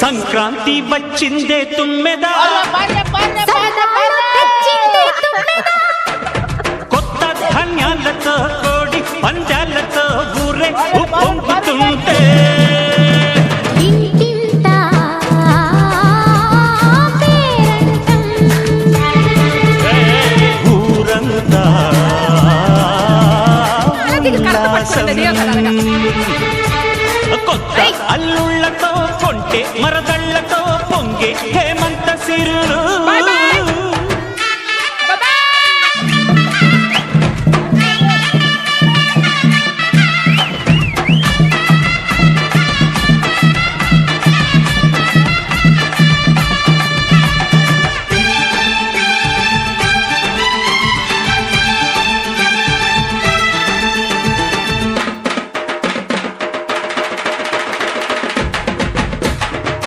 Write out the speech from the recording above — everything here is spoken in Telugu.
సంక్రాంతి వచ్చిందే తుమ్మెద, కొత్త ధాన్యాలతో కోడి పందాలతో ఊరే ఉప్పొంగుతుంటే ఊరంతా కొత్త అల్లుళ్ళతో కొంటే మరదళ్లతో పొంగే హేమంత సిరులు